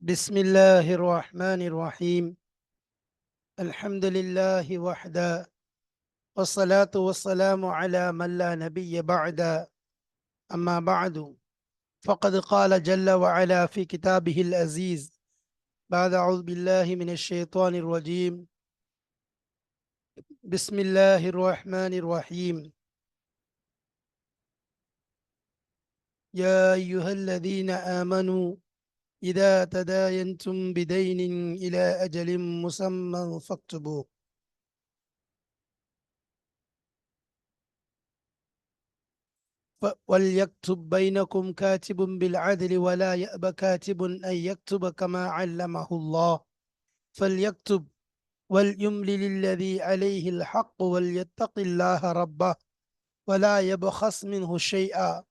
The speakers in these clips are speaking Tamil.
بسم الله الرحمن الرحيم. الحمد لله وحده، والصلاة والسلام على من لا نبي بعد. أما بعد، فقد قال جل وعلا في كتابه العزيز بعد أعوذ بالله من الشيطان الرجيم. بسم الله الرحمن الرحيم. يا أيها الذين آمنوا إذا تداينتم بدين إلى أجل مسمى فاكتبوه. وليكتب بينكم كاتب بالعدل ولا يأب كاتب أن يكتب كما علمه الله، فليكتب وليملل الذي عليه الحق وليتق الله ربه ولا يبخس منه شيئا،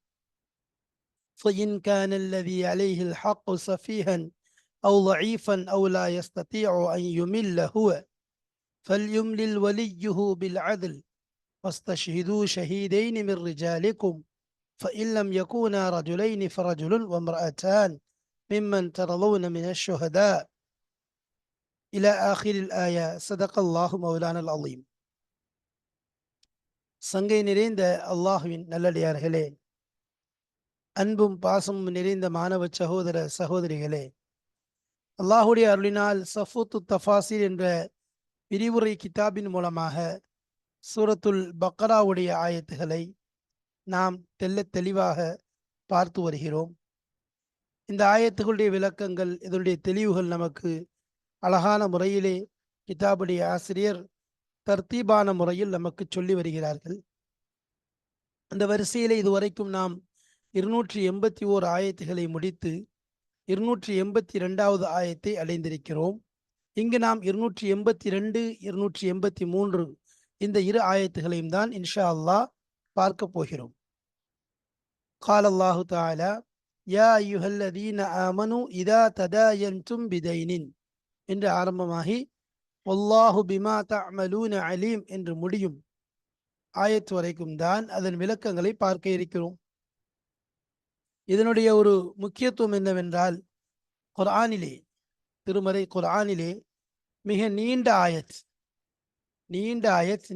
فإن كان الذي عليه الحق سفيها أو ضعيفا أو لا يستطيع أن يمل هو فليملل وليه بالعدل، واستشهدوا شهيدين من رجالكم، فإن لم يكونا رجلين فرجل وامرأتان ممن ترضون من الشهداء إلى آخر الآية. صدق الله مولانا العظيم. சங்கை நிறைந்த அல்லாஹுவின் நல்லடியார்களே, அன்பும் பாசமும் நிறைந்த மாணவ சகோதர சகோதரிகளே, அல்லாஹுடைய அருளினால் சஃபூத்து தஃபாசிர் என்ற விரிவுரை கிதாபின் மூலமாக சூரத்துல் பக்ராவுடைய ஆயத்துகளை நாம் தெளிவாக பார்த்து வருகிறோம். இந்த ஆயத்துகளுடைய விளக்கங்கள், இதனுடைய தெளிவுகள் நமக்கு அழகான முறையிலே கிதாபுடைய ஆசிரியர் தர்த்தீபான முறையில் நமக்கு சொல்லி வருகிறார்கள். அந்த வரிசையிலே இதுவரைக்கும் நாம் 281 ஆயத்துகளை முடித்து 282வது ஆயத்தை அடைந்திருக்கிறோம். இங்கு நாம் 282, 283 இந்த இரு ஆயத்துகளையும் தான் இன்ஷா அல்லாஹ் பார்க்க போகிறோம். قال الله تعالى يا أيها الذين آمنوا إذا تداينتم بدين என்று ஆரம்பமாகி வல்லாஹு பிமா தஅமலூன அலீம் என்று முடியும் ஆயத்து வரைக்கும் தான் அதன் விளக்கங்களை பார்க்க இருக்கிறோம். இதனுடைய ஒரு முக்கியத்துவம் என்னவென்றால், குர்ஆனிலே, திருமறை குர்ஆனிலே மிக நீண்ட ஆயத்,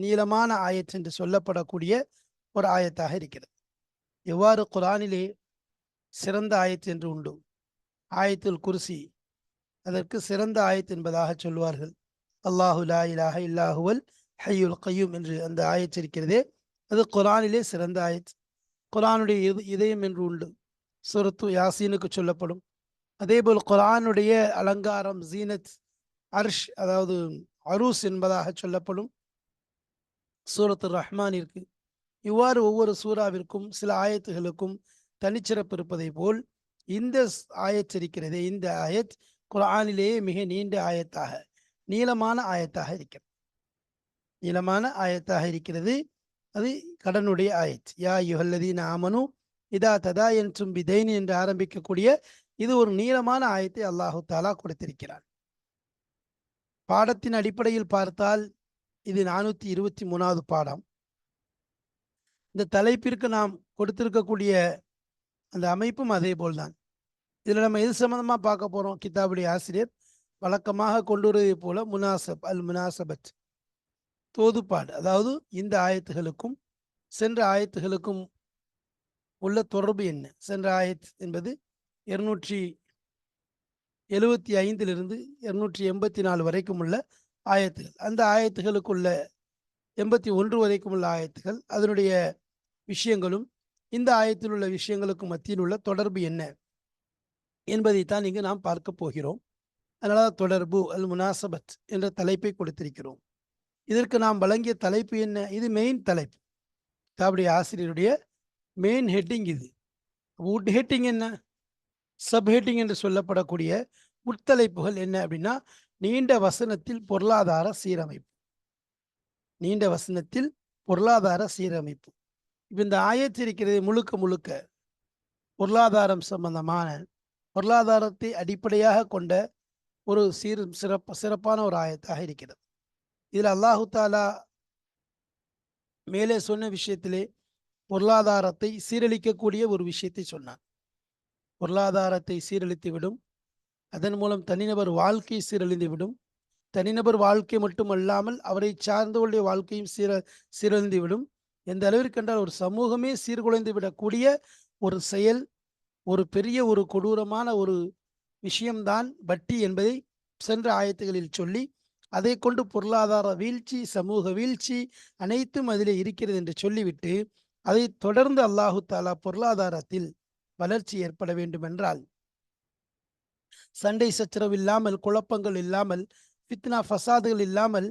நீளமான ஆயத் என்று சொல்லப்படக்கூடிய ஒரு ஆயத்தாக இருக்கிறது. எவ்வாறு குர்ஆனிலே சிறந்த ஆயத் என்று உண்டு, ஆயத்துல் குர்சி அதற்கு சிறந்த ஆயத் என்பதாக சொல்வார்கள். அல்லாஹு லா இலாஹ இல்லாஹுவல் ஹய்யுல் கய்யூம் என்று அந்த ஆயத் இருக்கிறதே, அது குர்ஆனிலே சிறந்த ஆயத். குர்ஆனுடைய இதயம் என்று உண்டு, சூரத்து யாசீனுக்கு சொல்லப்படும். அதேபோல் குர்ஆனுடைய அலங்காரம் ஜீனத் அர்ஷ், அதாவது அரூஸ் என்பதாக சொல்லப்படும் சூரத்து ரஹ்மானிற்கு. இவ்வாறு ஒவ்வொரு சூறாவிற்கும் சில ஆயத்துகளுக்கும் தனிச்சிறப்பு இருப்பதை போல் இந்த ஆயத் இருக்கிறதே, இந்த ஆயத் குர்ஆனிலேயே மிக நீண்ட ஆயத்தாக, நீளமான ஆயத்தாக இருக்கிறது. அது கடனுடைய ஆயத். யா அய்யுஹல்லதீன ஆமனு இதா ததாயன்தும் பிதைன் என்று ஆரம்பிக்கக்கூடிய இது ஒரு நீளமான ஆயத்தை அல்லாஹு தாலா கொடுத்திருக்கிறார். பாடத்தின் அடிப்படையில் பார்த்தால் இது 423வது பாடம். இந்த தலைப்பிற்கு நாம் கொடுத்திருக்கக்கூடிய அந்த அமைப்பும் அதே போல்தான். இதில் நம்ம எது சம்பந்தமாக பார்க்க போகிறோம்? கிதாபுடைய ஆசிரியர் வழக்கமாக கொண்டு வருவதை போல முனாசபத், தோதுப்பாடு, அதாவது இந்த ஆயத்துகளுக்கும் சென்ற ஆயத்துகளுக்கும் உள்ள தொடர்பு என்ன. சென்ற ஆயத் என்பது 275 284 வரைக்கும் உள்ள ஆயத்துகள். அந்த ஆயத்துகளுக்குள்ள 81 வரைக்கும் உள்ள ஆயத்துகள், அதனுடைய விஷயங்களும் இந்த ஆயத்தில் உள்ள விஷயங்களுக்கும் மத்தியில் உள்ள தொடர்பு என்ன என்பதைத்தான் இங்கு நாம் பார்க்க போகிறோம். அதனால தொடர்பு முனாசபத் என்ற தலைப்பை கொடுத்திருக்கிறோம். இதற்கு நாம் வழங்கிய தலைப்பு என்ன? இது மெயின் தலைப்பு, கிதாபுடைய ஆசிரியருடைய மெயின் ஹெட்டிங். இது உட் ஹெட்டிங் என்ன, சப் ஹெட்டிங் என்று சொல்லப்படக்கூடிய உட்தலைப்புகள் என்ன அப்படின்னா, நீண்ட வசனத்தில் பொருளாதார சீரமைப்பு. நீண்ட வசனத்தில் பொருளாதார சீரமைப்பு. இப்போ இந்த ஆயத்து இருக்கிறது முழுக்க பொருளாதாரம் சம்பந்தமான, பொருளாதாரத்தை அடிப்படையாக கொண்ட ஒரு சிறப்பான ஒரு ஆயத்தாக இருக்கிறது. இதில் அல்லாஹு தாலா மேலே சொன்ன விஷயத்திலே பொருளாதாரத்தை சீரழிக்கக்கூடிய ஒரு விஷயத்தை சொன்னான். பொருளாதாரத்தை சீரழித்து விடும் அதன் மூலம் தனிநபர் வாழ்க்கை சீரழிந்துவிடும். தனிநபர் வாழ்க்கை மட்டுமல்லாமல் அவரை சார்ந்தவருடைய வாழ்க்கையும் சீரழிந்துவிடும். எந்த அளவிற்கு என்றால் ஒரு சமூகமே சீர்குலைந்து விடக்கூடிய ஒரு செயல், ஒரு பெரிய ஒரு கொடூரமான ஒரு விஷயம்தான் வட்டி என்பதை சென்ற ஆயத்துகளில் சொல்லி, அதை கொண்டு பொருளாதார வீழ்ச்சி, சமூக வீழ்ச்சி அனைத்தும் அதிலே இருக்கிறது என்று சொல்லிவிட்டு, அதை தொடர்ந்து அல்லாஹு தாலா பொருளாதாரத்தில் வளர்ச்சி ஏற்பட வேண்டும் என்றால், சண்டை சச்சரவு இல்லாமல், குழப்பங்கள் இல்லாமல், ஃபித்னா ஃபசாதுகள் இல்லாமல்,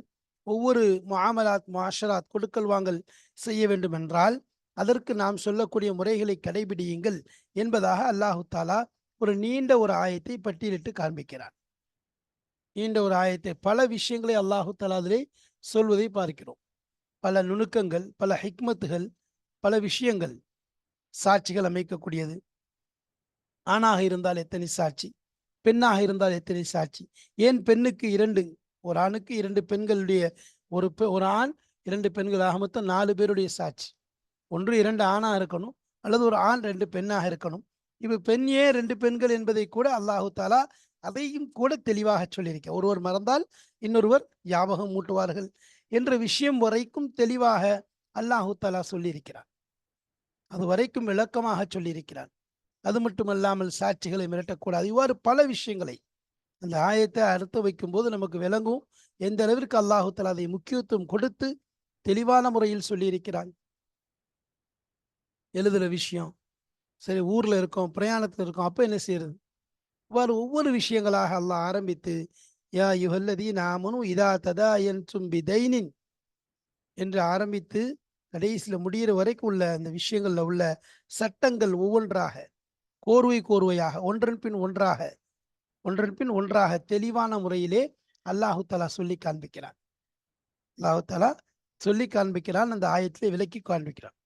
ஒவ்வொரு முஆமலாத் முஆஷராத் கொடுக்கல் வாங்கல் செய்ய வேண்டும் என்றால், அதற்கு நாம் சொல்லக்கூடிய முறைகளை கடைபிடியுங்கள் என்பதாக அல்லாஹு தாலா ஒரு நீண்ட ஒரு ஆயத்தை பட்டியலிட்டு காண்பிக்கிறார். நீண்ட ஒரு ஆயத்தை, பல விஷயங்களை அல்லாஹு தாலா அதிலே சொல்வதை பார்க்கிறோம். பல நுணுக்கங்கள், பல ஹிக்மத்துகள், பல விஷயங்கள், சாட்சிகள் அமைக்கக்கூடியது. ஆணாக இருந்தால் எத்தனை சாட்சி, பெண்ணாக இருந்தால் எத்தனை சாட்சி, ஏன் பெண்ணுக்கு 2, ஒரு ஆணுக்கு 2 பெண்களுடைய, ஒரு ஆண் 2 பெண்களாக மொத்தம் 4 பேருடைய சாட்சி. 1 2 ஆணாக இருக்கணும், அல்லது ஒரு ஆண் 2 பெண்ணாக இருக்கணும். இப்ப பெண் ஏன் 2 பெண்கள் என்பதை கூட அல்லாஹு தாலா அதையும் கூட தெளிவாக சொல்லியிருக்க. ஒருவர் மறந்தால் இன்னொருவர் ஞாபகம் மூட்டுவார்கள் என்ற விஷயம் வரைக்கும் தெளிவாக அல்லாஹு தாலா சொல்லியிருக்கிறார். அது வரைக்கும் விளக்கமாக சொல்லியிருக்கிறார். அது மட்டுமல்லாமல் சாட்சிகளை மிரட்டக்கூடாது. இவ்வாறு பல விஷயங்களை அந்த ஆயத்தை அர்த்தம் வைக்கும்போது நமக்கு விளங்கும் எந்த அளவிற்கு அல்லாஹு தஆலா அதை முக்கியத்துவம் கொடுத்து தெளிவான முறையில் சொல்லியிருக்கிறான். எழுதுற விஷயம், சரி ஊர்ல இருக்கோம், பிரயாணத்தில் இருக்கோம், அப்ப என்ன செய்யறது? இவ்வாறு ஒவ்வொரு விஷயங்களாக அல்லாஹ் ஆரம்பித்து, யா அய்யுஹல்லதீன ஆமனூ இதா ததாயன்தும் பிதைனின் என்று ஆரம்பித்து கடைசியில் முடிகிற வரைக்கும் உள்ள அந்த விஷயங்கள்ல உள்ள சட்டங்கள் ஒவ்வொன்றாக, கோர்வையாக, ஒன்றன் பின் ஒன்றாக தெளிவான முறையிலே அல்லாஹு தஆலா சொல்லி காண்பிக்கிறான். அல்லாஹு தஆலா சொல்லி காண்பிக்கிறான், அந்த ஆயத்திலே விளக்கி காண்பிக்கிறான்.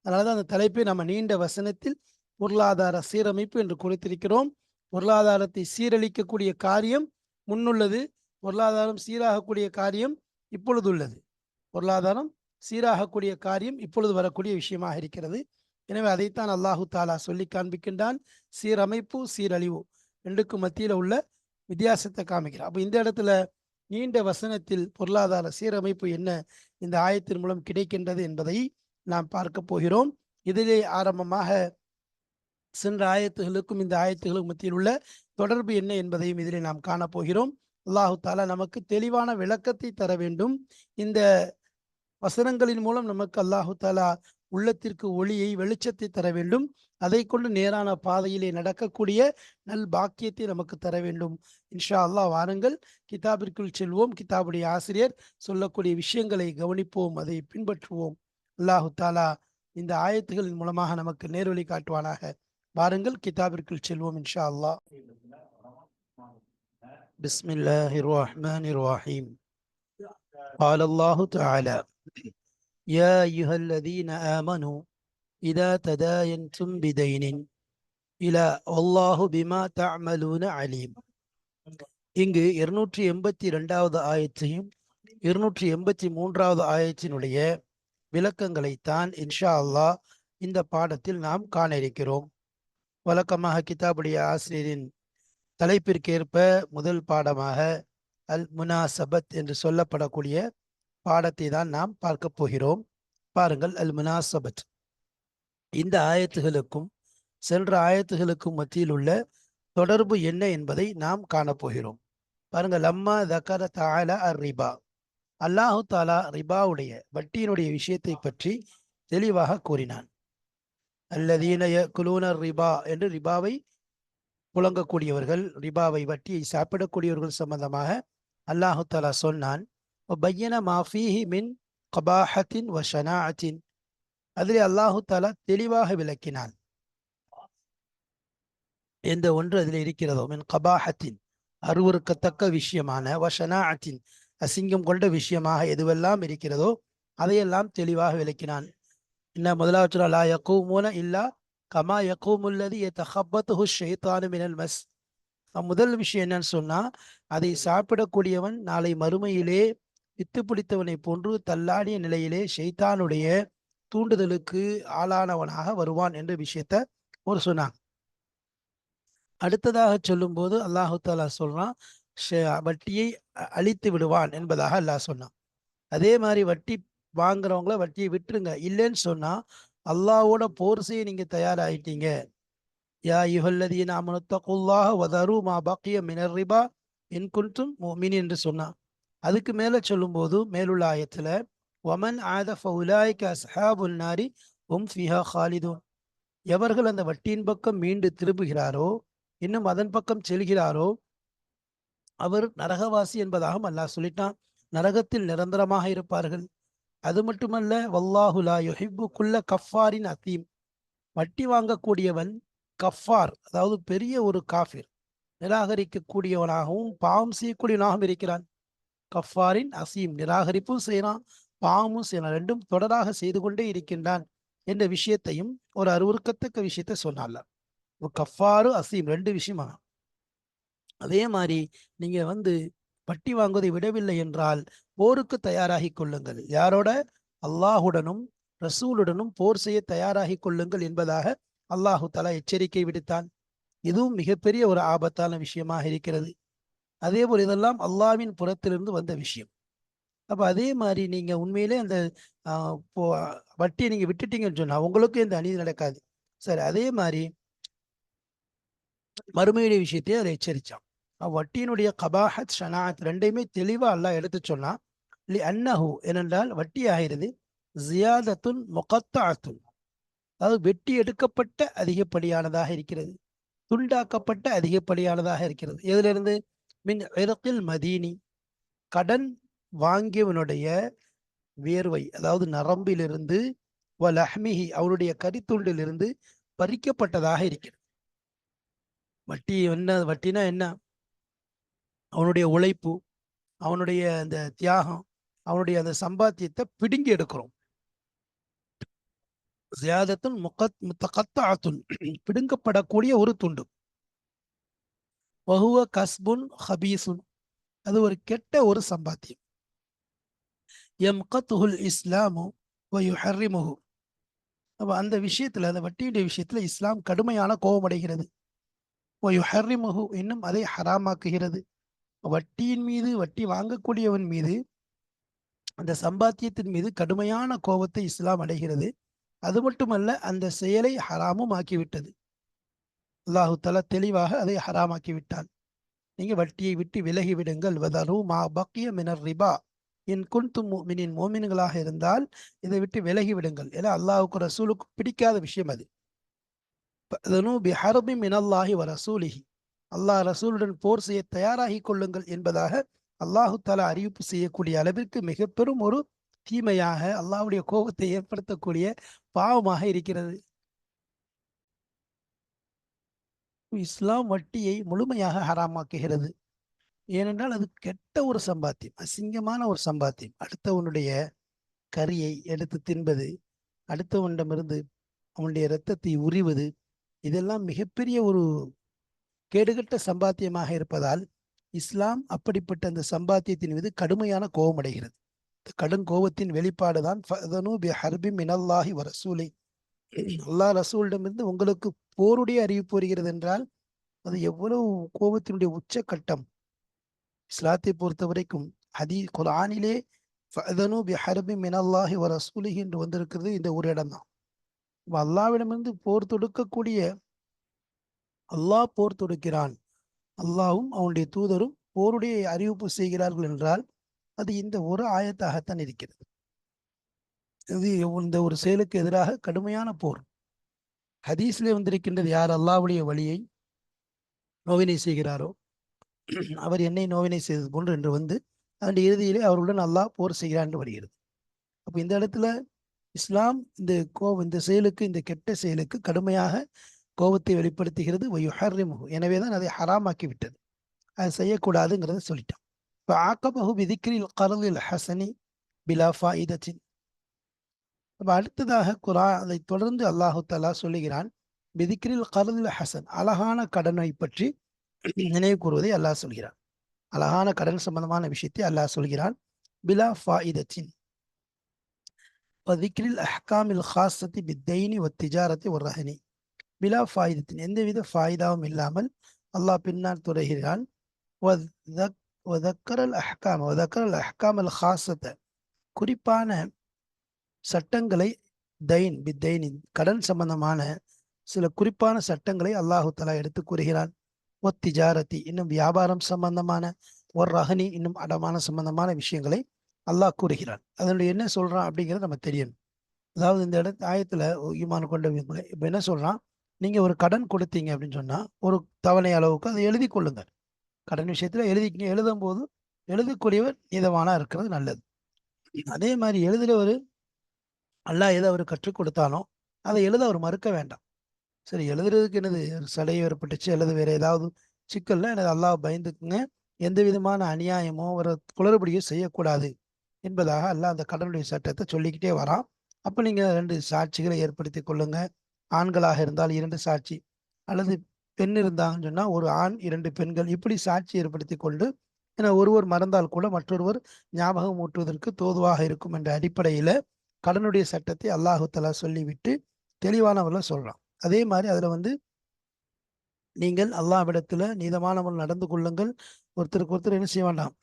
அதனாலதான் அந்த தலைப்பை நம்ம நீண்ட வசனத்தில் பொருளாதார சீரமைப்பு என்று குறித்திருக்கிறோம். பொருளாதாரத்தை சீரழிக்கக்கூடிய காரியம் முன்னுள்ளது, பொருளாதாரம் சீராகக்கூடிய காரியம் இப்பொழுது உள்ளது. பொருளாதாரம் சீராகக்கூடிய காரியம் இப்பொழுது வரக்கூடிய விஷயமாக இருக்கிறது. எனவே அதைத்தான் அல்லாஹு தாலா சொல்லி காண்பிக்கின்றான். சீரமைப்பு, சீரழிவு ரெண்டுக்கும் மத்தியில் உள்ள வித்தியாசத்தை காமிக்கிறார். அப்போ இந்த இடத்துல நீண்ட வசனத்தில் பொருளாதார சீரமைப்பு என்ன இந்த ஆயத்தின் மூலம் கிடைக்கின்றது என்பதை நாம் பார்க்க போகிறோம். இதிலே ஆரம்பமாக சென்ற ஆயத்துகளுக்கும் இந்த ஆயத்துகளுக்கும் மத்தியில் உள்ள தொடர்பு என்ன என்பதையும் இதிலே நாம் காணப்போகிறோம். அல்லாஹு தாலா நமக்கு தெளிவான விளக்கத்தை தர வேண்டும். இந்த வசனங்களின் மூலம் நமக்கு அல்லாஹு தாலா உள்ளத்திற்கு ஒளியை, வெளிச்சத்தை தர வேண்டும். அதை கொண்டு நேரான பாதையிலே நடக்கக்கூடிய நல் பாக்கியத்தை நமக்கு தர வேண்டும். இன்ஷா அல்லாஹ் வாருங்கள், கிதாபிற்குள் செல்வோம். கிதாபுடைய ஆசிரியர் சொல்லக்கூடிய விஷயங்களை கவனிப்போம், அதை பின்பற்றுவோம். அல்லாஹு தாலா இந்த ஆயத்துகளின் மூலமாக நமக்கு நேர்வழி காட்டுவானாக. வாருங்கள், கிதாபிற்குள் செல்வோம் இன்ஷா அல்லாஹ். பிஸ்மில்லாஹிர் ரஹ்மானிர் ரஹீம். قال الله تعالى يا أيها الذين آمنوا إذا تداينتم بدين إلى والله بما تعملون عليم. இங்கு 282வது ஆயத்தையும் 283வது ஆயத்தினுடைய விளக்கங்களைத்தான் இன்ஷா அல்லாஹ் இந்த பாடத்தில் நாம் காண இருக்கிறோம். வழக்கமாக கிதாபுடைய ஆசிரியரின் தலைப்பிற்கேற்ப முதல் பாடமாக அல் முனாசபத் என்று சொல்லப்படக்கூடிய பாடத்தை தான் நாம் பார்க்க போகிறோம். பாருங்கள், அல் முனாசபத். இந்த ஆயத்துகளுக்கும் சென்ற ஆயத்துகளுக்கும் மத்தியில் உள்ள தொடர்பு என்ன என்பதை நாம் காணப்போகிறோம். பாருங்கள், லம்மா தகர தஆலா அர் ரிபா. அல்லாஹு தாலா ரிபாவுடைய, வட்டியினுடைய விஷயத்தை பற்றி தெளிவாக கூறினான். அல்லதீன யகுலூன ரிபா என்று ரிபாவை புழங்கக்கூடியவர்கள், ரிபாவை வட்டியை சாப்பிடக்கூடியவர்கள் சம்பந்தமாக அல்லாஹு தாலா சொன்னான். பையன மாஃபீஹி மின் கபாஹத்தின் வ ஷனாஅத்தின். அதிலே அல்லாஹு தாலா தெளிவாக விளக்கினான். எந்த ஒன்று அதில் இருக்கிறதோ, மின் கபாஹத்தின் அருவருக்கத்தக்க விஷயமான, வ ஷனாஅத்தின் அசிங்கம் கொண்ட விஷயமாக எதுவெல்லாம் இருக்கிறதோ அதையெல்லாம் தெளிவாக விளக்கினான். இன்ன முதலாவது லா யகூமுன இல்லா கமா யகூமுல்லதி யதஹப்பத்துஹு ஷைத்தானு மினல் மஸ். முதல் விஷயம் என்னன்னு சொன்னா, அதை சாப்பிடக்கூடியவன் நாளை மறுமையிலே பித்து பிடித்தவனை போன்று தள்ளாடிய நிலையிலே ஷைத்தானுடைய தூண்டுதலுக்கு ஆளானவனாக வருவான் என்ற விஷயத்த ஒரு சொன்னாங்க. அடுத்ததாக சொல்லும்போது அல்லாஹு தாலா சொல்றான், வட்டியை அழித்து விடுவான் என்பதாக அல்லாஹ் சொன்னான். அதே மாதிரி வட்டி வாங்குறவங்கள வட்டியை விட்டுருங்க. இல்லைன்னு சொன்னா அல்லாஹ்வோட போர் செய்ய நீங்க தயாராயிட்டீங்க. யா அய்யுஹல்லதீன ஆமனு தக்குல்லாஹ வதரு மா பக்கிய மினர் ரிபா இன் குன்தும் முஃமினீன் என்று சொன்னான். அதுக்கு மேல சொல்லும்போது மேலுள்ள ஆயத்துல வமன் ஆத ஃபஉலாயிக அஸ்ஹாபுன் நாரி ஹும் ஃபிஹா காலிதூன். எவர்கள் அந்த வட்டியின் பக்கம் மீண்டு திரும்புகிறாரோ, இன்னும் அதன் பக்கம் செல்கிறாரோ, அவர் நரகவாசி என்பதாகவும் அல்லாஹ் சொல்லிட்டான். நரகத்தில் நிரந்தரமாக இருப்பார்கள். அது மட்டுமல்ல, வல்லாஹு லா யுஹிப்பு குல்ல கஃபாரின் அதீம். வட்டி வாங்கக்கூடியவன் கஃபார், அதாவது பெரிய ஒரு காஃபிர், நிராகரிக்கக்கூடியவனாகவும் பாவம் செய்யக்கூடியவனாகவும் இருக்கிறான். கஃபாரின் அசீம், நிராகரிப்பும் செய்யறான், பாவமும் செய்யறான், ரெண்டும் தொடராக செய்து கொண்டே இருக்கின்றான் என்ற விஷயத்தையும் ஒரு அருவருக்கத்தக்க விஷயத்தை சொன்னால. கஃபாரு அசீம் ரெண்டு விஷயமா. அதே மாதிரி நீங்க வட்டி வாங்குவதை விடவில்லை என்றால் போருக்கு தயாராகி கொள்ளுங்கள். யாரோட? அல்லாஹுடனும் ரசூலுடனும் போர் செய்ய தயாராகி கொள்ளுங்கள் என்பதாக அல்லாஹு தலா எச்சரிக்கை விடுத்தான். இதுவும் மிகப்பெரிய ஒரு ஆபத்தான விஷயமாக இருக்கிறது. அதே போல் இதெல்லாம் அல்லாஹ்வின் புறத்திலிருந்து வந்த விஷயம். அப்ப அதே மாதிரி நீங்க உண்மையிலே அந்த வட்டியை நீங்க விட்டுட்டீங்கன்னு சொன்னா உங்களுக்கு இந்த அநீதி நடக்காது. சரி, அதே மாதிரி மறுமையுடைய விஷயத்தையே அதை எச்சரிச்சான். வட்டியினுடைய கபாஹத் ஷனாத் ரெண்டையுமே தெளிவா அல்லாஹ் எடுத்து சொன்னா. லி அன்னஹு, ஏனென்றால் வட்டி ஆகிறது ஜியாதத்துன் முகத்தாத்துன், அதாவது வெட்டி எடுக்கப்பட்ட அதிகப்படியானதாக இருக்கிறது, துண்டாக்கப்பட்ட அதிகப்படியானதாக இருக்கிறது. எதிலிருந்து? மின் இறக்கில் மதீனி, கடன் வாங்கியவனுடைய வியர்வை, அதாவது நரம்பிலிருந்து, வலஹ்மிஹி, அவனுடைய கரித்துண்டிலிருந்து பறிக்கப்பட்டதாக இருக்கிறது. வட்டி என்ன? வட்டினா என்ன? அவனுடைய உழைப்பு, அவனுடைய அந்த தியாகம், அவனுடைய அந்த சம்பாத்தியத்தை பிடுங்கி எடுக்கிறோம். ஜியாதத்துன் முத்தகத்தாத்துன், பிடுங்கப்படக்கூடிய ஒரு துண்டு. வஹுவ கஸ்புன் ஹபீசுன், அது ஒரு கெட்ட ஒரு சம்பாத்தியம். யம்கத்துஹுல் இஸ்லாமு வயுஹர்ரிமுஹு, அப்ப அந்த விஷயத்துல, அந்த வட்டியுடைய விஷயத்துல இஸ்லாம் கடுமையான கோபமடைகிறது. வயுஹர்ரிமுஹு, இன்னும் அதை ஹராமாக்குகிறது. வட்டியின் மீது, வட்டி வாங்கக்கூடியவன் மீது, அந்த சம்பாத்தியத்தின் மீது கடுமையான கோபத்தை இஸ்லாம் அடைகிறது. அது மட்டுமல்ல, அந்த செயலை ஹராமும் ஆக்கிவிட்டது. அல்லாஹு தஆலா தெளிவாக அதை ஹராமாக்கி விட்டான். நீங்க வட்டியை விட்டு விலகி விடுங்கள். வதரு மா பக்கிய மினர் ரிபா இன் குன்தும் முஃமினீன், மோமின்களாக இருந்தால் இதை விட்டு விலகி விடுங்கள். ஏன்னா அல்லாஹுக்கு ரசூலுக்கு பிடிக்காத விஷயம் அது. ஃபஅதனு பிஹர்பி மினல்லாஹி வ ரசூலிஹி, அல்லாஹ் ரசூலுடன் போர் செய்ய தயாராகி கொள்ளுங்கள் என்பதாக அல்லாஹு தஆலா அறிவிப்பு செய்யக்கூடிய அளவிற்கு மிக பெரும் ஒரு தீமையாக, அல்லாஹ்வுடைய கோபத்தை ஏற்படுத்தக்கூடிய பாவமாக இருக்கிறது. இஸ்லாம் வட்டியை முழுமையாக ஹராமாக்குகிறது. ஏனென்றால் அது கெட்ட ஒரு சம்பாத்தியம், அசிங்கமான ஒரு சம்பாத்தியம். அடுத்தவனுடைய கரியை எடுத்து தின்பது, அடுத்தவனிடமிருந்து அவனுடைய இரத்தத்தை உரிவது, இதெல்லாம் மிகப்பெரிய ஒரு கேடுகட்ட சம்பாத்தியமாக இருப்பதால் இஸ்லாம் அப்படிப்பட்ட அந்த சம்பாத்தியத்தின் மீது கடுமையான கோபம் அடைகிறது. கடும் கோபத்தின் வெளிப்பாடுதான் ஃபஅதனு பிஹர்பி மினல்லாஹி வ ரசூலி, அல்லாஹ் ரசூலிடமிருந்து உங்களுக்கு போருடைய அறிவிப்பு வருகிறது என்றால் அது எவ்வளவு கோபத்தினுடைய உச்சக்கட்டம். இஸ்லாத்தை பொறுத்த வரைக்கும் குர்ஆனிலே ஃபஅதனு பிஹர்பி மினல்லாஹி வ ரசூலிஹி என்று வந்திருக்கிறது இந்த ஒரு இடம்தான். அல்லாஹ்விடமிருந்து போர் தொடுக்கக்கூடிய, அல்லாஹ் போர் தொடுக்கிறான், அல்லாஹ்வும் அவனுடைய தூதரும் போருடைய அறிவிப்பு செய்கிறார்கள் என்றால் அது இந்த ஒரு ஆயத்தாகத்தான் இருக்கிறது. இது இந்த ஒரு செயலுக்கு எதிராக கடுமையான போர். ஹதீஸ்லே வந்திருக்கின்றது, யார் அல்லாஹ்வுடைய வழியை நோவினை செய்கிறாரோ அவர் என்னை நோவினை செய்தது போன்று என்று அதன் இறுதியிலே அவருடன் அல்லாஹ் போர் செய்கிறான் என்று வருகிறது. அப்ப இந்த இடத்துல இஸ்லாம் இந்த செயலுக்கு, இந்த கெட்ட செயலுக்கு கடுமையாக கோபத்தை வெளிப்படுத்துகிறது. வயுஹர்ரிமுஹு, எனவேதான் அதை ஹராமாக்கி விட்டது, அது செய்யக்கூடாதுங்கிறத சொல்லிட்டான். இப்போ ஆக்கபஹு பிதிக்ரில் கர்லில் ஹசனி பிலா ஃபாயிதத்தின். அப்ப அடுத்ததாக அதை தொடர்ந்து அல்லாஹு தஆலா சொல்லுகிறான், பிதிக்ரில் கர்லில் ஹசன், அழகான கடனை பற்றி நினைவு கூறுவதை அல்லாஹ் சொல்கிறான். அழகான கடன் சம்பந்தமான விஷயத்தை அல்லாஹ் சொல்கிறான். பிலா ஃபாயிதத்தின் வதிக்ரில் அஹ்காமில் ஹாஸத்தி பித்தைனி வத்திஜாரத்தி ஒரு ரஹனி, பிலா ஃபாயிதத்தின் எந்தவித ஃபாயிதாவும் இல்லாமல் அல்லாஹ் பின்னால் துறைகிறான். அஹ்காம் அல் ஹாசத்தை குறிப்பான சட்டங்களை கடன் சம்பந்தமான சில குறிப்பான சட்டங்களை அல்லாஹு தலா எடுத்து கூறுகிறான். ஒத்திஜாரத்தி இன்னும் வியாபாரம் சம்பந்தமான ஒரு ரஹனி இன்னும் அடமான சம்பந்தமான விஷயங்களை அல்லாஹ் கூறுகிறான். அதனுடைய என்ன சொல்றான் அப்படிங்கிறது நம்ம தெரியணும். அதாவது இந்த ஆயத்துல ஈமான் கொண்டவங்களை இப்ப என்ன சொல்றான், நீங்க ஒரு கடன் கொடுத்தீங்க அப்படின்னு சொன்னா ஒரு தவணை அளவுக்கு அதை எழுதி கொள்ளுங்க. கடன் விஷயத்துல எழுதும் போது எழுதக்கூடியவர் நீதவானா இருக்கிறது நல்லது. அதே மாதிரி எழுதுறவர் அல்லாஹ் எதை அவர் கற்றுக் கொடுத்தானோ அதை எழுத அவர் மறுக்க வேண்டாம். சரி, எழுதுறதுக்கு என்னது சடை ஏற்பட்டுச்சு அல்லது வேற ஏதாவது சிக்கல்ல எனது அல்லாஹ் பயந்துக்குங்க, எந்த விதமான அநியாயமோ ஒரு குளறுபடியோ செய்யக்கூடாது என்பதாக அல்லாஹ் அந்த கடனுடைய சட்டத்தை சொல்லிக்கிட்டே வரான். அப்ப நீங்க 2 சாட்சிகளை ஏற்படுத்தி கொள்ளுங்க. ஆண்களாக இருந்தால் 2 சாட்சி, அல்லது பெண் இருந்தாங்கன்னு சொன்னா ஒரு ஆண் 2 பெண்கள், இப்படி சாட்சி ஏற்படுத்தி கொண்டு, ஏன்னா ஒருவர் மறந்தால் கூட மற்றொருவர் ஞாபகம் ஊட்டுவதற்கு தோதுவாக இருக்கும் என்ற அடிப்படையில கடனுடைய சட்டத்தை அல்லாஹு தலா சொல்லிவிட்டு தெளிவானவர்கள் சொல்றான். அதே மாதிரி அதுல நீங்கள் அல்லாஹ்விடத்துல நீதமானவர்கள் நடந்து கொள்ளுங்கள். ஒருத்தருக்கு ஒருத்தர் என்ன செய்ய வேண்டாம்,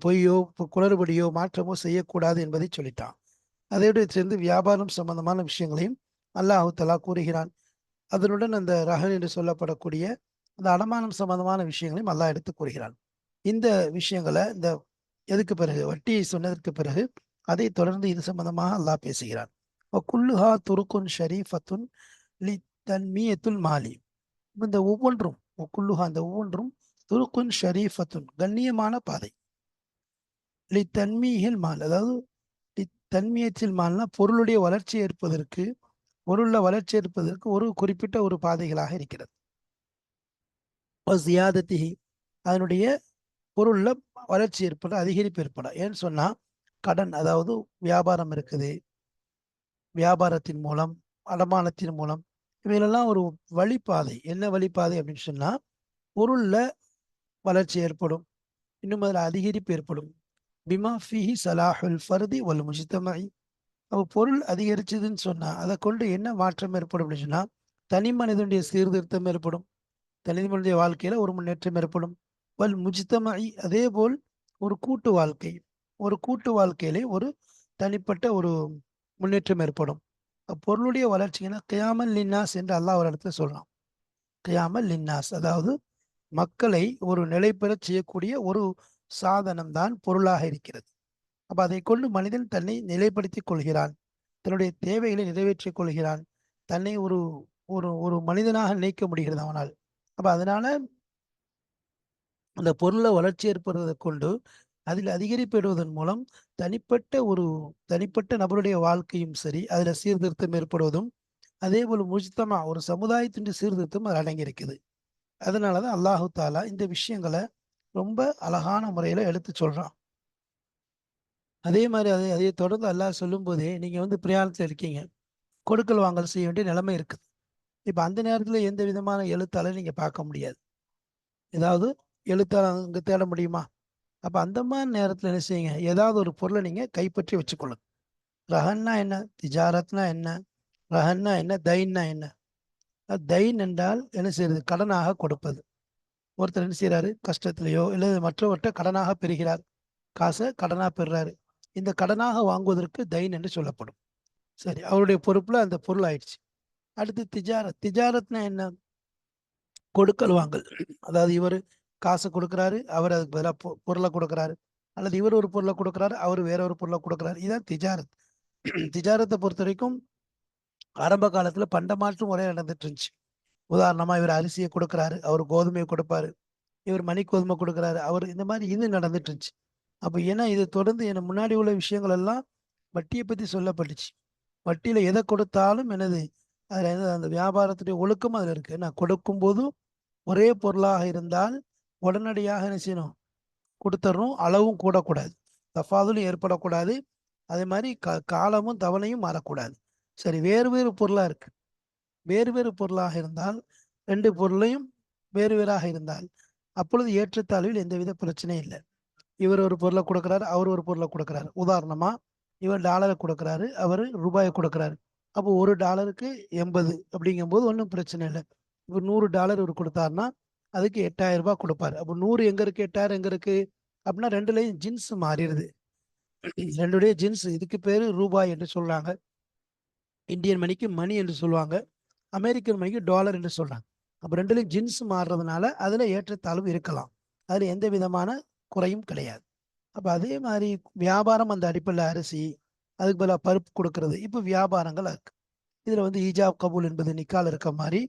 பொய்யோ குளறுபடியோ மாற்றமோ செய்யக்கூடாது என்பதை சொல்லிட்டான். அதோடு சேர்ந்து வியாபாரம் சம்பந்தமான விஷயங்களையும் அல்லாஹு தலா கூறுகிறான். அதனுடன் அந்த ரஹன் என்று சொல்லப்படக்கூடிய அந்த அடமானம் சம்பந்தமான விஷயங்களையும் அல்லாஹ் எடுத்து கூறுகிறான். இந்த விஷயங்களை இந்த எதுக்கு பிறகு வட்டியை சொன்னதற்கு பிறகு அதை தொடர்ந்து இது சம்பந்தமாக அல்லாஹ் பேசுகிறான். குல்லுஹா துருக்குன் ஷரீஃபத்துன் லி தன்மியத்துல் மாலி. இந்த ஒவ்வொன்றும் குல்லுஹா இந்த ஒவ்வொன்றும் துருக்குன் ஷரீஃபத்துன் கண்ணியமான பாதை. லி தன்மீஹில் மால், அதாவது லி தன்மியத்தில் மால்னா பொருளுடைய வளர்ச்சி ஏற்பதற்கு, பொருள்ல வளர்ச்சி ஏற்பதற்கு ஒரு குறிப்பிட்ட ஒரு பாதைகளாக இருக்கிறது. ஜியாதத்திஹி அதனுடைய பொருள்ல வளர்ச்சி ஏற்பட அதிகரிப்பு ஏற்பட. ஏன்னு சொன்னா கடன், அதாவது வியாபாரம் இருக்குது, வியாபாரத்தின் மூலம் அடமானத்தின் மூலம் இவைகளெல்லாம் ஒரு வழிபாதை. என்ன வழிபாதை அப்படின்னு சொன்னா பொருள்ல வளர்ச்சி ஏற்படும், இன்னும் அதில் அதிகரிப்பு ஏற்படும். பிமா ஃபிஹி சலாஹுல் ஃபர்தி வல் முஜ்தமஇ. அப்போ பொருள் அதிகரிச்சதுன்னு சொன்னா அதை கொண்டு என்ன மாற்றம் ஏற்படும் அப்படின்னு சொன்னா தனி மனிதனுடைய சீர்திருத்தம் ஏற்படும், தனி மனிதனுடைய வாழ்க்கையில ஒரு முன்னேற்றம் ஏற்படும். வல் முஜ்தமஇ அதே போல் ஒரு கூட்டு வாழ்க்கை, ஒரு கூட்டு வாழ்க்கையிலே ஒரு தனிப்பட்ட ஒரு முன்னேற்றம் ஏற்படும். பொருளுடைய வளர்ச்சின்னா கியாமல் லின்னாஸ் என்று அல்லாஹ் ஒரு இடத்துல சொல்றான். கியாமல் லின்னாஸ் அதாவது மக்களை ஒரு நிலை பெறச் செய்யக்கூடிய ஒரு சாதனம் தான் பொருளாக இருக்கிறது. அப்ப அதை கொண்டு மனிதன் தன்னை நிலைப்படுத்திக் கொள்கிறான், தன்னுடைய தேவைகளை நிறைவேற்றிக் கொள்கிறான், தன்னை ஒரு ஒரு ஒரு மனிதனாக நினைக்க முடிகிறது அவனால். அப்ப அதனால அந்த பொருளை வளர்ச்சி ஏற்படுவதை கொண்டு அதில் அதிகரிப்படுவதன் மூலம் தனிப்பட்ட நபருடைய வாழ்க்கையும் சரி அதுல சீர்திருத்தம் ஏற்படுவதும், அதே போல முஜ்தமா ஒரு சமுதாயத்தின் சீர்திருத்தம் அது அடங்கியிருக்குது. அதனாலதான் அல்லாஹு தாலா இந்த விஷயங்களை ரொம்ப அழகான முறையில எடுத்து சொல்றான். அதே மாதிரி அதை தொடர்ந்து அல்லாஹ் சொல்லும் போதே நீங்க பிரயாணத்துல இருக்கீங்க, கொடுக்கல் வாங்கல் செய்ய வேண்டிய நிலைமை இருக்குது. இப்ப அந்த நேரத்துல எந்த விதமான எழுத்தாளர் நீங்க பார்க்க முடியாது, ஏதாவது எழுத்தாளர் அங்க தேட முடியுமா? அப்ப அந்த மாதிரி நேரத்துல என்ன செய்யுங்க, ஏதாவது ஒரு பொருளை நீங்க கைப்பற்றி வச்சுக்கொள்ளுங்க. ரஹன்னா என்ன, திஜாரத்னா என்ன, ரஹன்னா என்ன, தைன்னா என்ன? தைன் என்றால் என்ன செய்யறது, கடனாக கொடுப்பது. ஒருத்தர் என்ன செய்யறாரு, கஷ்டத்திலேயோ இல்லை மற்றவர்கிட்ட கடனாக பெறுகிறார், காசை கடனாக பெறுறாரு. இந்த கடனாக வாங்குவதற்கு தைன் என்று சொல்லப்படும். சரி, அவருடைய பொறுப்புல அந்த பொருள் ஆயிடுச்சு. அடுத்து திஜாரத்னா என்ன, கொடுக்கல் வாங்கல். அதாவது இவர் காசை கொடுக்குறாரு, அவர் அதுக்கு பதிலாக பொருளை கொடுக்குறாரு, அல்லது இவர் ஒரு பொருளை கொடுக்குறாரு, அவர் வேற ஒரு பொருளை கொடுக்குறாரு. இதுதான் திஜாரத். திஜாரத்தை பொறுத்த வரைக்கும் ஆரம்ப காலத்துல பண்டமாற்று முறை நடந்துட்டு இருந்துச்சு. உதாரணமா இவர் அரிசியை கொடுக்குறாரு, அவர் கோதுமையை கொடுப்பாரு, இவர் மணி கோதுமை கொடுக்குறாரு, அவர் இந்த மாதிரி இது நடந்துட்டு இருந்துச்சு. அப்ப ஏன்னா இது தொடர்ந்து என்ன முன்னாடி உள்ள விஷயங்கள் எல்லாம் வட்டியை பத்தி சொல்லப்பட்டுச்சு. வட்டியில எதை கொடுத்தாலும் என்னது, அதுல அந்த வியாபாரத்துடைய ஒழுக்கம் அதுல இருக்கு. நான் கொடுக்கும் போதும் ஒரே பொருளாக இருந்தால் உடனடியாக என்ன செய்யணும், கொடுத்துடணும். அளவும் கூடக்கூடாது, தஃபாதுலும் ஏற்படக்கூடாது. அதே மாதிரி காலமும் தவணையும் மாறக்கூடாது. சரி, வேறு வேறு பொருளா இருக்கு, வேறு வேறு பொருளாக இருந்தால் 2 பொருளையும் வேறு வேறாக இருந்தால் அப்பொழுது ஏற்றத்தாழ்வில் எந்தவித பிரச்சனையும் இல்லை. இவர் ஒரு பொருளை கொடுக்குறாரு, அவர் ஒரு பொருளை கொடுக்குறாரு. உதாரணமா இவர் டாலரை கொடுக்குறாரு, அவர் ரூபாயை கொடுக்குறாரு. அப்போ $1 80 அப்படிங்கும்போது ஒன்றும் பிரச்சனை இல்லை. இப்போ $100 இவர் கொடுத்தாருன்னா அதுக்கு ரூ. 8,000 கொடுப்பாரு. அப்போ 100 எங்க இருக்கு, 8,000 எங்க இருக்கு? அப்படின்னா ரெண்டுலையும் ஜின்ஸ் மாறிடுது. ரெண்டுடைய ஜின்ஸ். இதுக்கு பேரு ரூபாய் என்று சொல்றாங்க. இந்தியன் மணிக்கு மணி என்று சொல்லுவாங்க. அமெரிக்கன் மணிக்கு டாலர் என்று சொல்றாங்க. அப்போ ரெண்டுலையும் ஜின்ஸ் மாறுறதுனால அதுல ஏற்றத்தாழ்வு இருக்கலாம். அதுல எந்த விதமான குறையும் கிடையாது. அப்ப அதே மாதிரி வியாபாரம் அந்த அடிப்படையில் அரிசி, அதுக்கு பதிலா பருப்பு கொடுக்கறது, இப்போ வியாபாரங்கள் இருக்கு. இதுல வந்து ஈஜாப் கபூல் என்பது நிக்கால் இருக்க மாதிரி,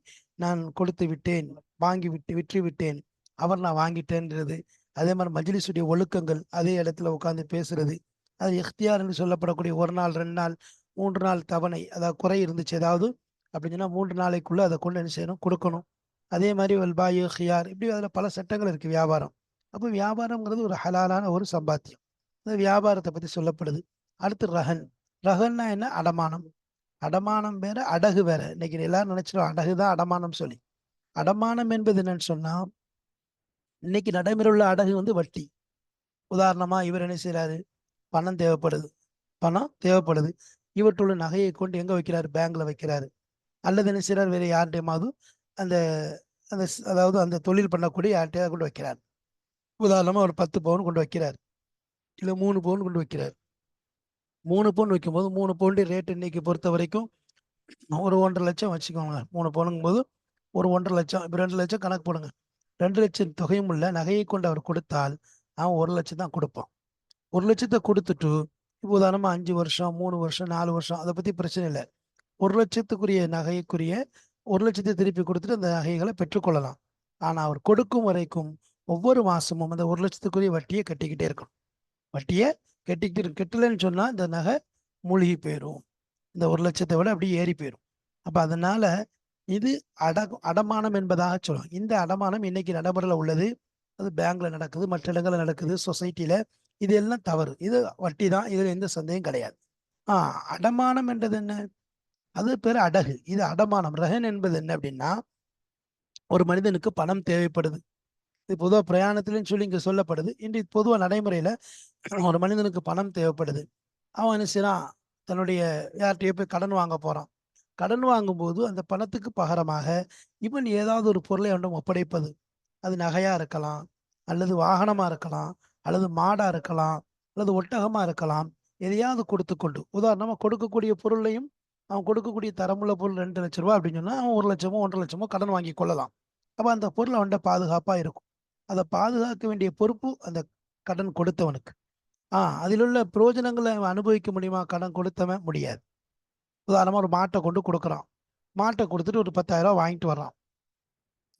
நான் கொடுத்து விட்டேன், வாங்கி விற்று விட்டேன், அவர் நான் வாங்கிட்டேன்றது. அதே மாதிரி மஜ்லிஸுடைய ஒழுக்கங்கள், அதே இடத்துல உட்கார்ந்து பேசுறது, அது இஃப்தியார் என்று சொல்லப்படக்கூடிய 1 நாள் 2 நாள் 3 நாள் தவணை, அதாவது குறை இருந்துச்சு ஏதாவது அப்படின்னு சொன்னா 3 நாளைக்குள்ள அதை கொண்டு என்ன செய்யணும், கொடுக்கணும். அதே மாதிரி வல்பாயு ஹியார், இப்படி அதுல பல சட்டங்கள் இருக்கு வியாபாரம். அப்போ வியாபாரம்ங்கிறது ஒரு ஹலாலான ஒரு சம்பாத்தியம். அந்த வியாபாரத்தை பத்தி சொல்லப்படுது. அடுத்து ரஹன். ரஹன்னா என்ன? அடமானம். அடமானம் வேற, அடகு வேற. இன்னைக்கு எல்லாரும் நினைச்சிடும் அடகுதான் அடமானம் சொல்லி. அடமானம் என்பது என்னன்னு சொன்னா, இன்னைக்கு நடைமுறை உள்ள அடகு வந்து வட்டி. உதாரணமா இவர் என்ன செய்யறாரு, பணம் தேவைப்படுது, பணம் தேவைப்படுது, இவற்றுள்ள நகையை கொண்டு எங்க வைக்கிறாரு, பேங்க்ல வைக்கிறாரு. அல்லது என்ன செய்யறாரு, வேற யார்கிட்டயாவது அந்த அந்த அதாவது அந்த தொழில் பண்ணக்கூடிய யார்கிட்டயாவது கொண்டு வைக்கிறார். உதாரணமா ஒரு 10 பவுன் கொண்டு வைக்கிறார், இல்ல 3 பவுன் கொண்டு வைக்கிறார். 3 பவுன் வைக்கும்போது 3 பவுண்டு ரேட் இன்னைக்கு பொறுத்த வரைக்கும் ஒரு 1,50,000 லட்சம் வச்சுக்கோங்க. 3 பவுனுங்கும் போது ஒரு 1,50,000, இப்போ 2,00,000 கணக்கு போடுங்க. 2,00,000 தொகையும் உள்ள நகையை கொண்டு அவர் கொடுத்தால் அவன் 1,00,000 தான் கொடுப்பான். 1,00,000 கொடுத்துட்டு இப்போ உதாரணமா 5 வருஷம் 3 வருஷம் 4 வருஷம் அதை பத்தி பிரச்சனை இல்லை. 1,00,000க்குரிய நகைக்குரிய 1,00,000 திருப்பி கொடுத்துட்டு அந்த நகைகளை பெற்றுக்கொள்ளலாம். ஆனா அவர் கொடுக்கும் வரைக்கும் ஒவ்வொரு மாசமும் அந்த 1,00,000க்குரிய வட்டியை கட்டிக்கிட்டே இருக்கணும். வட்டியை கட்டலைன்னு சொன்னா இந்த நகை மூழ்கி போயிடும். இந்த 1,00,000 விட அப்படியே ஏறி போயிடும். அப்ப அதனால இது அடமானம் என்பதாக சொல்லுவாங்க. இந்த அடமானம் இன்னைக்கு நடைமுறையில் உள்ளது. அது பேங்க்ல நடக்குது, மற்ற இடங்கள்ல நடக்குது, சொசைட்டில. இது எல்லாம் தவறு. இது வட்டி தான், இதுல எந்த சந்தேகம் கிடையாது. அடமானம் என்றது என்ன? அது பேர் அடகு. இது அடமானம். ரஹன் என்பது என்ன அப்படின்னா, ஒரு மனிதனுக்கு பணம் தேவைப்படுது. இது பொதுவாக பிரயாணத்திலும் சொல்லி இங்க சொல்லப்படுது. இன்று பொதுவாக நடைமுறையில ஒரு மனிதனுக்கு பணம் தேவைப்படுது. அவன் என்ன செய்யறான், தன்னுடைய யார்கிட்டயோ போய் கடன் வாங்க போறான். கடன் வாங்கும்போது அந்த பணத்துக்கு பகரமாக இவன் ஏதாவது ஒரு பொருளை அவனிடம் ஒப்படைப்பது. அது நகையா இருக்கலாம், அல்லது வாகனமா இருக்கலாம், அல்லது மாடா இருக்கலாம், அல்லது ஒட்டகமா இருக்கலாம். எதையாவது கொடுத்து கொண்டு, உதாரணமா கொடுக்கக்கூடிய பொருளையும், அவன் கொடுக்கக்கூடிய தரமுள்ள பொருள் 2,00,000 அப்படின்னு சொன்னா அவன் 1,00,000 1,50,000 கடன் வாங்கி கொள்ளலாம். அப்ப அந்த பொருள் அவன்கிட்ட பாதுகாப்பா இருக்கும். அதை பாதுகாக்க வேண்டிய பொறுப்பு அந்த கடன் கொடுத்தவனுக்கு. அதில் உள்ள பிரயோஜனங்களை அவன் அனுபவிக்க முடியுமா? கடன் கொடுத்தவன் முடியாது. உதாரணமா ஒரு மாட்டை கொண்டு கொடுக்குறான். மாட்டை கொடுத்துட்டு ஒரு 10,000 வாங்கிட்டு வர்றான்.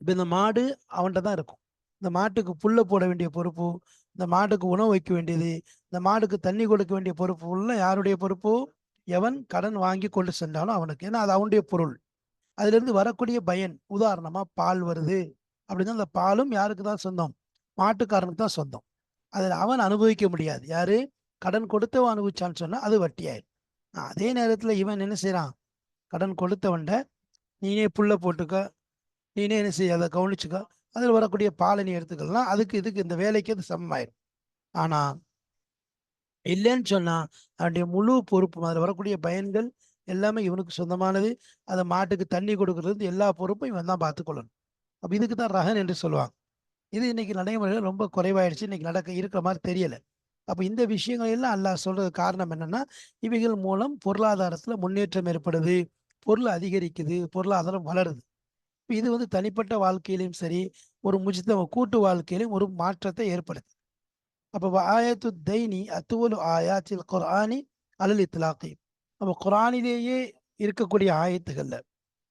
இப்போ இந்த மாடு அவன்கிட்ட தான் இருக்கும். இந்த மாட்டுக்கு புல்ல போட வேண்டிய பொறுப்பு, இந்த மாட்டுக்கு உணவு வைக்க வேண்டியது, இந்த மாடுக்கு தண்ணி கொடுக்க வேண்டிய பொறுப்பு உள்ள யாருடைய பொறுப்பு? எவன் கடன் வாங்கி கொண்டு சென்றாலும் அவனுக்கு. ஏன்னா அது அவனுடைய பொருள். அதுல இருந்து வரக்கூடிய பயன், உதாரணமா பால் வருது அப்படின்னா அந்த பாலும் யாருக்கு தான் சொந்தம்? மாட்டுக்காரனுக்கு தான் சொந்தம். அதில் அவன் அனுபவிக்க முடியாது. யாரு? கடன் கொடுத்தவன் அனுபவிச்சான்னு சொன்னா அது வட்டியாயிடும். அதே நேரத்துல இவன் என்ன செய்யறான், கடன் கொடுத்தவன்ட நீனே புல்ல போட்டுக்க, நீனே என்ன செய்ய, அதை கவனிச்சுக்க, அதில் வரக்கூடிய பாலை நீ எடுத்துக்கலாம், அதுக்கு இதுக்கு இந்த வேலைக்கு அது சமமாயிடும். ஆனா இல்லைன்னு சொன்னா அவனுடைய முழு பொறுப்பும், அதில் வரக்கூடிய பயன்கள் எல்லாமே இவனுக்கு சொந்தமானது. அதை மாட்டுக்கு தண்ணி கொடுக்கறது எல்லா பொறுப்பும் இவன் தான் பார்த்துக்கொள்ளணும். அப்ப இதுக்கு தான் ரஹன் என்று சொல்லுவாங்க. இது இன்னைக்கு நடைமுறையில் ரொம்ப குறைவாயிடுச்சு. இன்னைக்கு நடக்க இருக்கிற மாதிரி தெரியல. அப்ப இந்த விஷயங்கள் எல்லாம் அல்லாஹ் சொல்றது காரணம் என்னன்னா, இவைகள் மூலம் பொருளாதாரத்துல முன்னேற்றம் ஏற்படுது, பொருள் அதிகரிக்குது, பொருளாதாரம் வளருது. இது வந்து தனிப்பட்ட வாழ்க்கையிலும் சரி, ஒரு கூட்டு வாழ்க்கையிலும் ஒரு மாற்றத்தை ஏற்படுது. அப்ப ஆயத்து தைனி அத்துவலு ஆயாத்தில் குர்ஆனி அலல் இத்லாக்கி. அப்ப குர்ஆனிலேயே இருக்கக்கூடிய ஆயத்துகள்ல,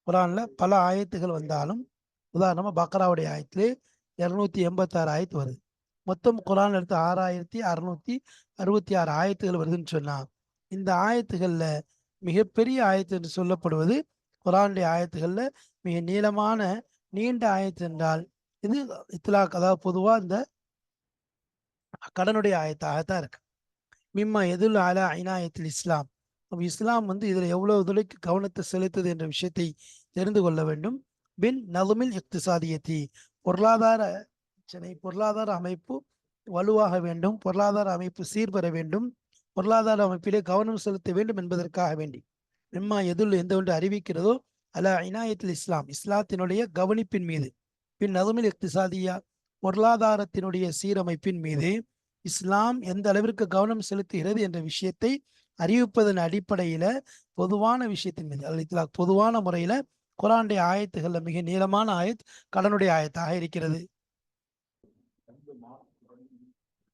குர்ஆன்ல பல ஆயத்துகள் வந்தாலும், உதாரணமா பக்ராவுடைய ஆயத்திலே 286 ஆயத்து வருது. மொத்தம் குர்ஆன் எடுத்து 6,666 ஆயத்துகள் வருதுன்னு சொன்னா, இந்த ஆயத்துகள்ல மிகப்பெரிய ஆயத்து என்று சொல்லப்படுவது குர்ஆனுடைய ஆயத்துகள்ல மிக நீண்ட ஆயத்து என்றால் இது இத்லாக், அதாவது பொதுவா இந்த கடனுடைய ஆயத்தாகத்தான் இருக்கு. மிம்மா எதுல் அலா இனாயத்தில் இஸ்லாம். இஸ்லாம் வந்து இதுல எவ்வளவு தொலைக்கு கவனத்தை செலுத்துது என்ற விஷயத்தை தெரிந்து கொள்ள வேண்டும். பின் நலுமில் இக்திசாதியத்தி, பொருளாதார பொருளாதார அமைப்பு வலுவாக வேண்டும், பொருளாதார அமைப்பு சீர்பெற வேண்டும், பொருளாதார அமைப்பிலே கவனம் செலுத்த வேண்டும் என்பதற்காக வேண்டி. மிம்மா எதுல் எந்த ஒன்று அறிவிக்கிறதோ அலா இனாயத்தில் இஸ்லாம் இஸ்லாத்தினுடைய கவனிப்பின் மீது பின் நதுமில் இக்திசாதியா பொருளாதாரத்தினுடைய சீரமைப்பின் மீது இஸ்லாம் எந்த அளவிற்கு கவனம் செலுத்துகிறது என்ற விஷயத்தை அறிவிப்பதன் அடிப்படையில பொதுவான விஷயத்தின் மீது அல்ல பொதுவான முறையில குரானுடைய ஆயத்துகள்ல மிக நீளமான ஆயத் கடனுடைய ஆயத்தாக இருக்கிறது.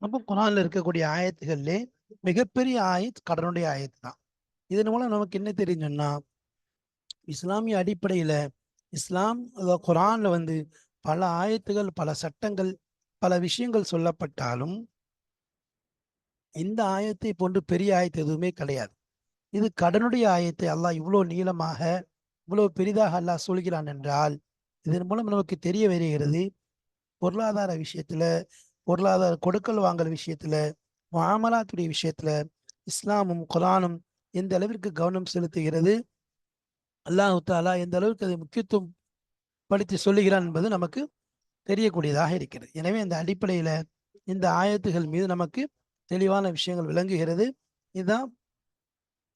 அப்போ குரான்ல இருக்கக்கூடிய ஆயத்துகள்லே மிகப்பெரிய ஆயத் கடனுடைய ஆயத்து தான். இதன் மூலம் நமக்கு என்ன தெரியும்னா, இஸ்லாமிய அடிப்படையில இஸ்லாம் குரான்ல வந்து பல ஆயத்துகள், பல சட்டங்கள், பல விஷயங்கள் சொல்லப்பட்டாலும் இந்த ஆயத்தை போன்று பெரிய ஆயத்து எதுவுமே கிடையாது. இது கடனுடைய ஆயத்தை அல்லாஹ் இவ்வளவு நீளமாக இவ்வளவு பெரிதாக அல்லாஹ் சொல்கிறான் என்றால் இதன் மூலம் நமக்கு தெரிய வருகிறது, பொருளாதார விஷயத்துல, பொருளாதார கொடுக்கல் வாங்கல் விஷயத்துல, முஆமலாத்துடைய விஷயத்துல இஸ்லாமும் குரானும் எந்த அளவிற்கு கவனம் செலுத்துகிறது, அல்லாஹு தாலா எந்த அளவுக்கு அதை முக்கியத்துவம் படுத்தி சொல்லுகிறான் என்பது நமக்கு தெரியக்கூடியதாக இருக்கிறது. எனவே இந்த அடிப்படையில இந்த ஆயத்துகள் மீது நமக்கு தெளிவான விஷயங்கள் விளங்குகிறது. இதுதான்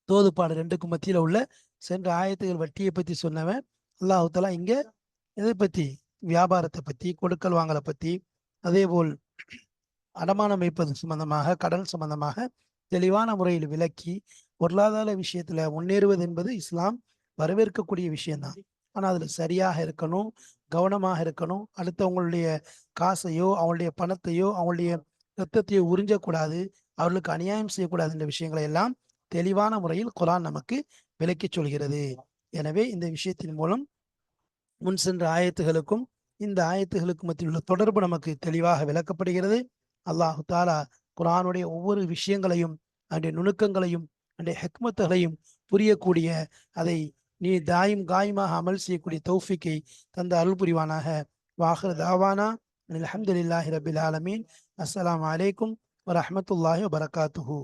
தோதுப்பாடு ரெண்டுக்கும் மத்தியில உள்ள சென்ற ஆயத்துகள் வட்டியை பத்தி சொன்னவன் அல்லாஹு தாலா இங்க இதை பத்தி வியாபாரத்தை பத்தி, கொடுக்கல் வாங்கலை பத்தி, அதே போல் அடமானம் வைப்பது சம்பந்தமாக, கடன் சம்பந்தமாக தெளிவான முறையில் விளக்கி பொருளாதார விஷயத்துல முன்னேறுவது என்பது இஸ்லாம் வரவேற்கக்கூடிய விஷயம்தான். ஆனா அதுல சரியாக இருக்கணும், கவனமாக இருக்கணும். அடுத்தவங்களுடைய காசையோ அவங்களுடைய பணத்தையோ அவங்களுடைய ரத்தத்தையோ உறிஞ்சக்கூடாது, அவர்களுக்கு அநியாயம் செய்யக்கூடாது என்ற விஷயங்களை எல்லாம் தெளிவான முறையில் குரான் நமக்கு விளக்கிச் சொல்கிறது. எனவே இந்த விஷயத்தின் மூலம் முன் சென்ற ஆயத்துகளுக்கும் இந்த ஆயத்துகளுக்கும் மத்தியில் உள்ள தொடர்பு நமக்கு தெளிவாக விளக்கப்படுகிறது. அல்லாஹு தாலா குரானுடைய ஒவ்வொரு விஷயங்களையும் அதனுடைய நுணுக்கங்களையும் அதனுடைய ஹெக்மத்துகளையும் புரியக்கூடிய அதை நீ தாயும் காயமாக அமல் செய்யக்கூடிய தௌஃபிக்கை தந்த அருள் புரிவானாக. வாஹிர் தாவானா அல்ஹம்துலில்லாஹி ரபில் ஆலமீன். அஸ்ஸலாமு அலைக்கும் வரஹ்மத்துல்லாஹி வபரகாத்துஹு.